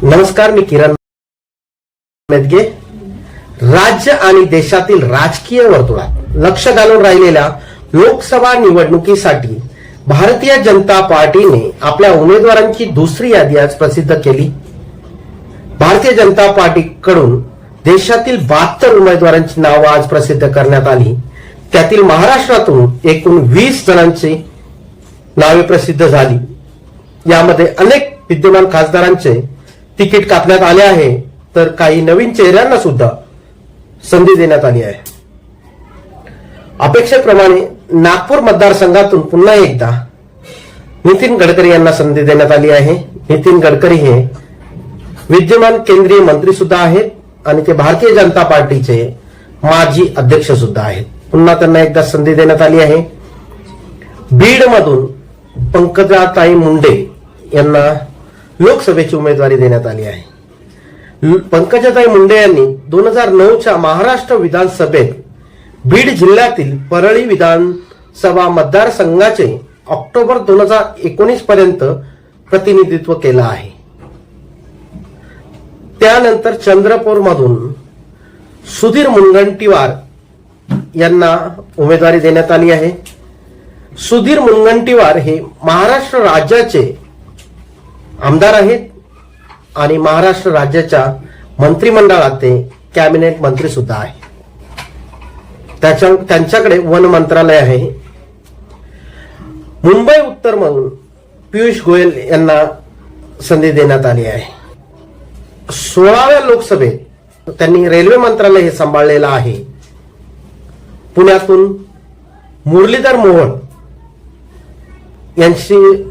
नमस्कार, मी किरण मेदगे. राज्य आणि देशातील राजकीय वर्तुळात लक्ष घालून राहिलेल्या लोकसभा निवडणुकीसाठी भारतीय जनता पार्टीने आपल्या उमेदवारांची दुसरी यादी आज प्रसिद्ध केली. भारतीय जनता पार्टीकडून देशातील 72 उमेदवारांची नावं आज प्रसिद्ध करण्यात आली. त्यातील महाराष्ट्रातून एकूण 20 जणांची नावे प्रसिद्ध झाली. यामध्ये अनेक विद्यमान खासदारांचे तिकीट कापण्यात आले आहे, तर काही नवीन चेहऱ्यांना सुद्धा संधी देण्यात आली आहे. अपेक्षेप्रमाणे नागपूर मतदारसंघातून पुन्हा एकदा नितीन गडकरी यांना संधी देण्यात आली आहे. नितीन गडकरी हे विद्यमान केंद्रीय मंत्री सुद्धा आहेत आणि ते भारतीय जनता पार्टीचे माजी अध्यक्ष सुद्धा आहेत. पुन्हा त्यांना एकदा संधी देण्यात आली आहे. बीड मधून पंकजाताई मुंडे यांना लोकसभेची उमेदवारी देण्यात आली आहे. पंकजाताई मुंडे यांनी 2009च्या महाराष्ट्र विधानसभेत बीड जिल्ह्यातील परळी विधानसभा मतदारसंघाचे ऑक्टोबर 2019 पर्यंत प्रतिनिधित्व केलं आहे. त्यानंतर चंद्रपूर मधून सुधीर मुनगंटीवार यांना उमेदवारी देण्यात आली आहे. सुधीर मुनगंटीवार हे महाराष्ट्र राज्याचे आमदार आहेत आणि महाराष्ट्र राज्याच्या मंत्रिमंडळात ते कॅबिनेट मंत्री सुद्धा आहे. त्यांच्याकडे वन मंत्रालय आहे. मुंबई उत्तर मधून पियुष गोयल यांना संधी देण्यात आली आहे. 16व्या लोकसभेत त्यांनी रेल्वे मंत्रालय हे सांभाळलेलं आहे. पुण्यातून मुरलीधर मोहोळ यांची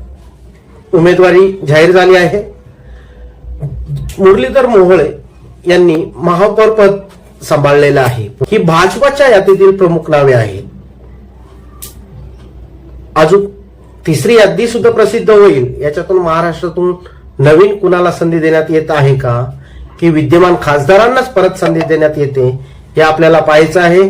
उमेदवारी जाहीर झाली आहे. मुरलीधर मोहोळ यांनी महापौर पद सांभाळलेलं आहे. ही भाजपच्या यादीतील प्रमुख नावे आहेत. अजून तिसरी यादी सुद्धा प्रसिद्ध होईल. याच्यातून महाराष्ट्रातून नवीन कुणाला संधी देण्यात येत आहे का, की विद्यमान खासदारांनाच परत संधी देण्यात येते, हे आपल्याला पाहायचं आहे.